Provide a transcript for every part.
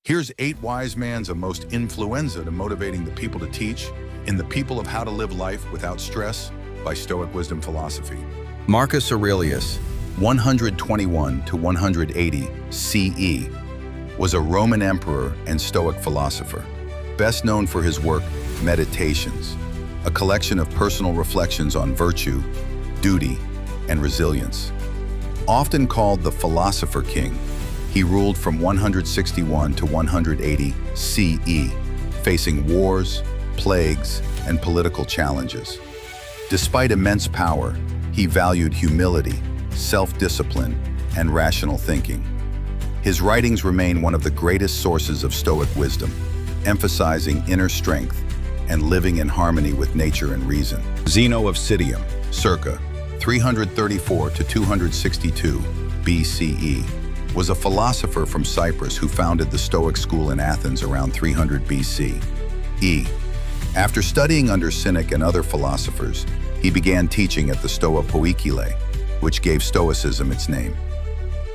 Here's 8 wise man's a most influenza to motivating the people to teach in The People of How to Live Life Without Stress by Stoic Wisdom Philosophy. Marcus Aurelius, 121 to 180 CE, was a Roman emperor and Stoic philosopher, best known for his work Meditations, a collection of personal reflections on virtue, duty, and resilience. Often called the Philosopher King, he ruled from 161 to 180 CE, facing wars, plagues, and political challenges. Despite immense power, he valued humility, self-discipline, and rational thinking. His writings remain one of the greatest sources of Stoic wisdom, emphasizing inner strength and living in harmony with nature and reason. Zeno of Citium, circa 334 to 262 BCE, was a philosopher from Cyprus who founded the Stoic school in Athens around 300 BCE. After studying under Cynic and other philosophers, he began teaching at the Stoa Poikile, which gave Stoicism its name.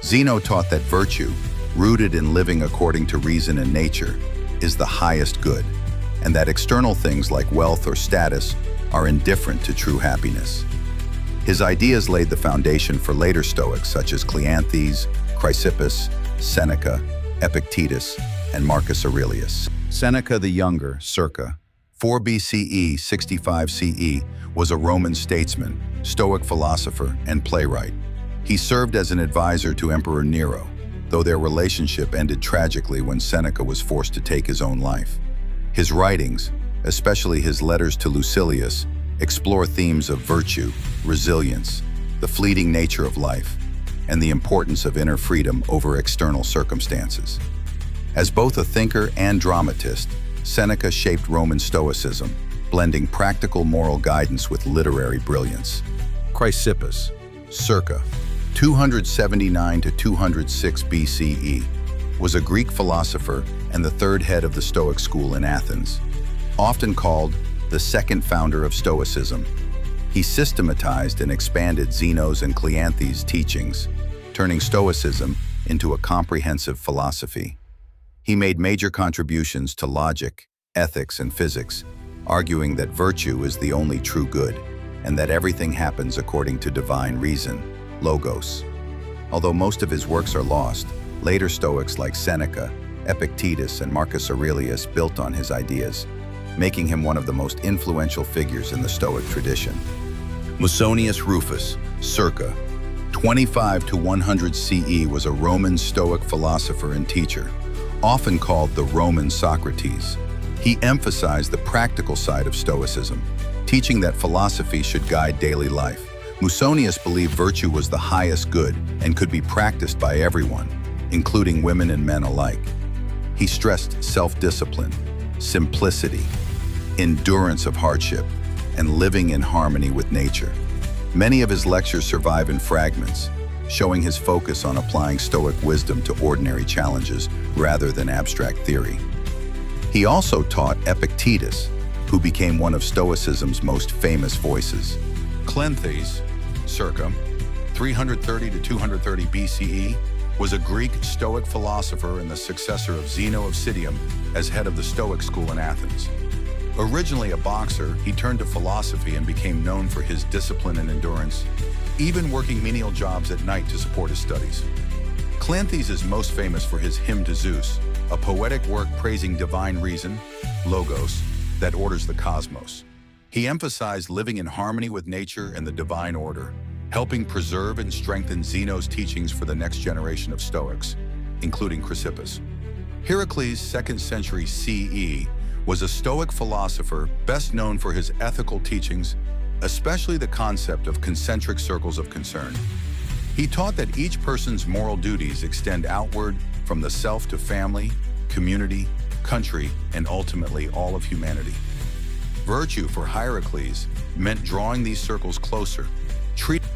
Zeno taught that virtue, rooted in living according to reason and nature, is the highest good, and that external things like wealth or status are indifferent to true happiness. His ideas laid the foundation for later Stoics such as Cleanthes, Chrysippus, Seneca, Epictetus, and Marcus Aurelius. Seneca the Younger, circa 4 BCE, 65 CE, was a Roman statesman, Stoic philosopher, and playwright. He served as an advisor to Emperor Nero, though their relationship ended tragically when Seneca was forced to take his own life. His writings, especially his letters to Lucilius, explore themes of virtue, resilience, the fleeting nature of life, and the importance of inner freedom over external circumstances. As both a thinker and dramatist, Seneca shaped Roman Stoicism, blending practical moral guidance with literary brilliance. Chrysippus, circa 279 to 206 BCE, was a Greek philosopher and the third head of the Stoic school in Athens. Often called the second founder of Stoicism, he systematized and expanded Zeno's and Cleanthes' teachings, turning Stoicism into a comprehensive philosophy. He made major contributions to logic, ethics, and physics, arguing that virtue is the only true good, and that everything happens according to divine reason, logos. Although most of his works are lost, later Stoics like Seneca, Epictetus, and Marcus Aurelius built on his ideas, making him one of the most influential figures in the Stoic tradition. Musonius Rufus, circa 25 to 100 CE, was a Roman Stoic philosopher and teacher, often called the Roman Socrates. He emphasized the practical side of Stoicism, teaching that philosophy should guide daily life. Musonius believed virtue was the highest good and could be practiced by everyone, including women and men alike. He stressed self-discipline, simplicity, endurance of hardship, and living in harmony with nature. Many of his lectures survive in fragments, showing his focus on applying Stoic wisdom to ordinary challenges rather than abstract theory. He also taught Epictetus, who became one of Stoicism's most famous voices. Cleanthes, circa 330 to 230 BCE, was a Greek Stoic philosopher and the successor of Zeno of Citium as head of the Stoic school in Athens. Originally a boxer, he turned to philosophy and became known for his discipline and endurance, even working menial jobs at night to support his studies. Cleanthes is most famous for his Hymn to Zeus, a poetic work praising divine reason, logos, that orders the cosmos. He emphasized living in harmony with nature and the divine order, helping preserve and strengthen Zeno's teachings for the next generation of Stoics, including Chrysippus. Heracles, 2nd century CE, was a Stoic philosopher best known for his ethical teachings, especially the concept of concentric circles of concern. He taught that each person's moral duties extend outward from the self to family, community, country, and ultimately all of humanity. Virtue for Heracles meant drawing these circles closer, treating